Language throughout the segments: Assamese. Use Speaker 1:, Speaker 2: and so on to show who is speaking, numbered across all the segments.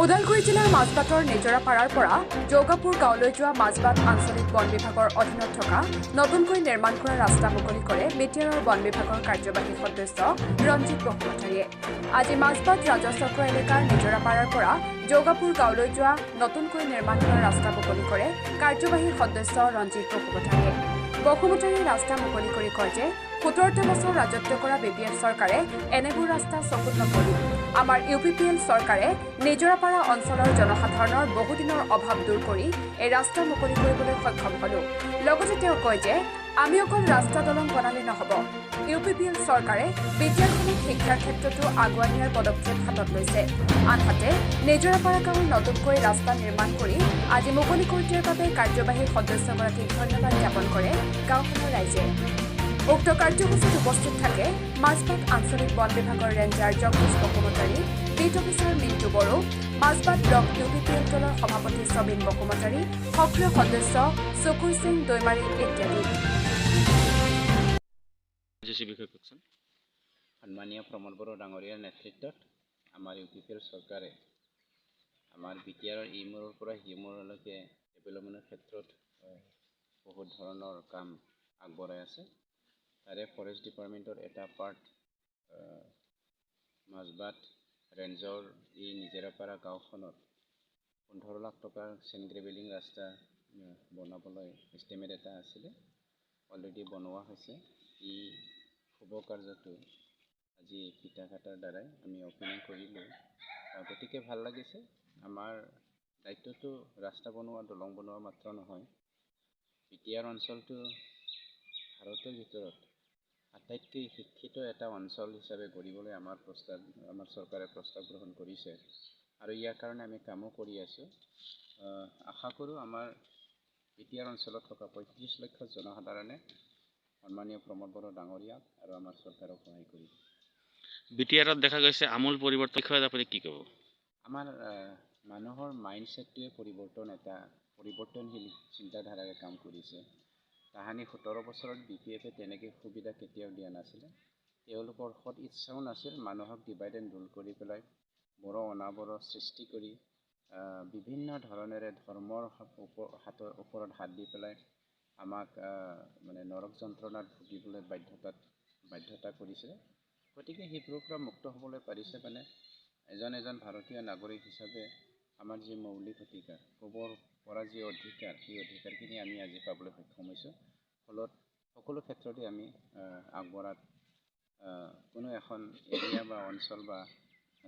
Speaker 1: ওদালগুৰি জিলাৰ মাজবাটৰ নিজৰাপাৰাৰ পৰা জৌগাপুৰ গাঁৱলৈ যোৱা মাজবাট আঞ্চলিক বন বিভাগৰ অধীনত থকা নতুনকৈ নিৰ্মাণ কৰা ৰাস্তা মুকলি কৰে মেটিয়াৰৰ বন বিভাগৰ কাৰ্যবাহী সদস্য ৰঞ্জিত বসুমতাৰীয়ে। আজি মাজবাট ৰাজচক্ৰ এলেকাৰ নিজৰাপাৰাৰ পৰা জৌগাপুৰ গাঁৱলৈ যোৱা নতুনকৈ নিৰ্মাণ কৰা ৰাস্তা মুকলি কৰে কাৰ্যবাহী সদস্য ৰঞ্জিত বসুমতাৰীয়ে। বসুমতাৰীয়ে ৰাস্তা মুকলি কৰি কয় যে 17টা বছৰ ৰাজত্ব কৰা BPF চৰকাৰে এনেবোৰ ৰাস্তা চকুত নপৰি আমাৰ UPPL চৰকাৰে নিজৰাপাৰা অঞ্চলৰ জনসাধাৰণৰ বহুদিনৰ অভাৱ দূৰ কৰি এই ৰাস্তা মুকলি কৰিবলৈ সক্ষম হলো। লগতে তেওঁ কয় যে আমি অকল ৰাস্তা দলং বনালে নহব, UPPL চৰকাৰে বিদ্যালয়খনক শিক্ষাৰ ক্ষেত্ৰতো আগুৱাই নিয়াৰ পদক্ষেপ হাতত লৈছে। আনহাতে নিজৰাপাৰা গাঁৱৰ নতুনকৈ ৰাস্তা নিৰ্মাণ কৰি আজি মুকলি কৰি দিয়াৰ বাবে কাৰ্যবাহী সদস্যগৰাকীক ধন্যবাদ জ্ঞাপন কৰে গাঁওখনৰ ৰাইজে। উক্ত কাৰ্যসূচীত উপস্থিত থাকে মাজবাট আঞ্চলিক বন বিভাগৰ ranger Jagadish Basumatary, beat officer Mintu Boro, Majbat block UPPL দলৰ সভাপতি ছবিন বসুমতাৰী, সক্ৰিয় সদস্য সুকুৰ সিং দৈমাৰী ইত্যাদি।
Speaker 2: সন্মানীয় প্ৰমোদ বড়ো ডাঙৰীয়াৰ নেতৃত্বত আমাৰ UPPL চৰকাৰে আমাৰ বিটিআৰৰ ইমূৰৰ পৰা সিমূৰলৈকে ডেভেলপমেণ্টৰ ক্ষেত্ৰত বহুত ধৰণৰ কাম আগবঢ়াই আছে। তাৰে ফৰেষ্ট ডিপাৰ্টমেণ্টৰ এটা পাৰ্ট মাজবাট ৰেঞ্জৰ এই নিজৰাপাৰা গাঁওখনত 15 লাখ টকাৰ চেণ্ড গ্ৰেভেলিং ৰাস্তা বনাবলৈ এষ্টিমেট এটা আছিলে, অলৰেডি বনোৱা হৈছে। এই শুভ কাৰ্যটো আজি পিতাঘাটাৰ দ্বাৰাই আমি অপেনিং কৰিলোঁ। গতিকে ভাল লাগিছে। আমাৰ দায়িত্বটো ৰাস্তা বনোৱা দলং বনোৱা মাত্ৰ নহয়, বিটিআৰ অঞ্চলটো ভাৰতৰ ভিতৰত আটাইতকৈ শিক্ষিত এটা অঞ্চল হিচাপে গঢ়িবলৈ আমাৰ চৰকাৰে প্ৰস্তাৱ গ্ৰহণ কৰিছে আৰু ইয়াৰ কাৰণে আমি কামো কৰি আছোঁ। আশা কৰোঁ আমাৰ বিটিআৰ অঞ্চলত থকা 35 লক্ষ জনসাধাৰণে সন্মানীয় প্ৰমোদ বড়ো ডাঙৰীয়াক আৰু আমাৰ চৰকাৰক সহায় কৰিব।
Speaker 3: বিটিআৰত দেখা গৈছে আমূল পৰিৱৰ্তন বিষয়ত আপুনি কি ক'ব?
Speaker 2: আমাৰ মানুহৰ মাইণ্ডছেটটোৱে পৰিৱৰ্তনশীল চিন্তাধাৰাৰে কাম কৰিছে। তাহানি 17 বছৰত BPF-এ তেনেকৈ সুবিধা কেতিয়াও দিয়া নাছিলে। তেওঁলোকৰ সৎ ইচ্ছাও নাছিল মানুহক ডিভাইড এণ্ড ৰুল কৰি পেলাই বড়ো অনাবড়ো সৃষ্টি কৰি বিভিন্ন ধৰণেৰে ধৰ্মৰ ওপৰত হাত দি পেলাই আমাক মানে নৰক যন্ত্ৰণাত ভুগিবলৈ বাধ্যতা কৰিছে। গতিকে সেইবোৰৰ পৰা মুক্ত হ'বলৈ পাৰিছে মানে এজন ভাৰতীয় নাগৰিক হিচাপে আমাৰ যি মৌলিক অধিকাৰ ক'বৰ পৰা যি অধিকাৰ, সেই অধিকাৰখিনি আমি আজি পাবলৈ সক্ষম হৈছোঁ। ফলত সকলো ক্ষেত্ৰতে আমি আগবঢ়াত কোনো এখন এৰিয়া বা অঞ্চল বা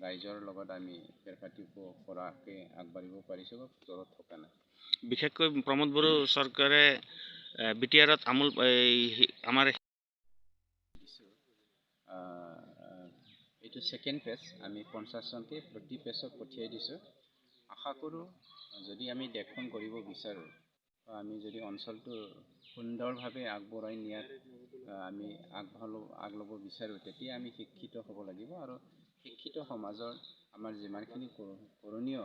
Speaker 2: ৰাইজৰ লগত আমি ফেৰ পাতিব পৰাকৈ আগবাঢ়িব পাৰিছোঁ বা ভিতৰত থকা নাই।
Speaker 3: বিশেষকৈ প্ৰমোদ বড়ো চৰকাৰে বিটিআৰত আমূল আমাৰ
Speaker 2: এইটো ছেকেণ্ড ফেজ, আমি 50জনকৈ প্ৰতি ফেজত পঠিয়াই দিছোঁ। আশা কৰোঁ যদি আমি দেশখন কৰিব বিচাৰোঁ, আমি যদি অঞ্চলটো সুন্দৰভাৱে আগবঢ়াই নিয়াত আমি আগল'ব বিচাৰোঁ, তেতিয়া আমি শিক্ষিত হ'ব লাগিব আৰু শিক্ষিত সমাজৰ আমাৰ যিমানখিনি কৰণীয়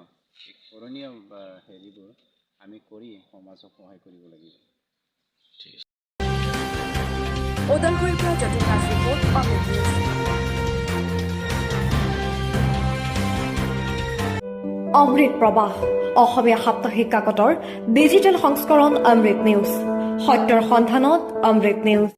Speaker 2: হেৰিবোৰ আমি কৰি সমাজক সহায় কৰিব লাগিব।
Speaker 1: ওদালগুৰিৰ পৰা জটিল দাস ৰিপৰ্ট, অমৃত নিউজ।
Speaker 4: অমৃত প্ৰবাহ অসমীয়া সাপ্তাহিক কাকতৰ ডিজিটেল সংস্কৰণ অমৃত নিউজ, সত্যৰ সন্ধানত অমৃত নিউজ।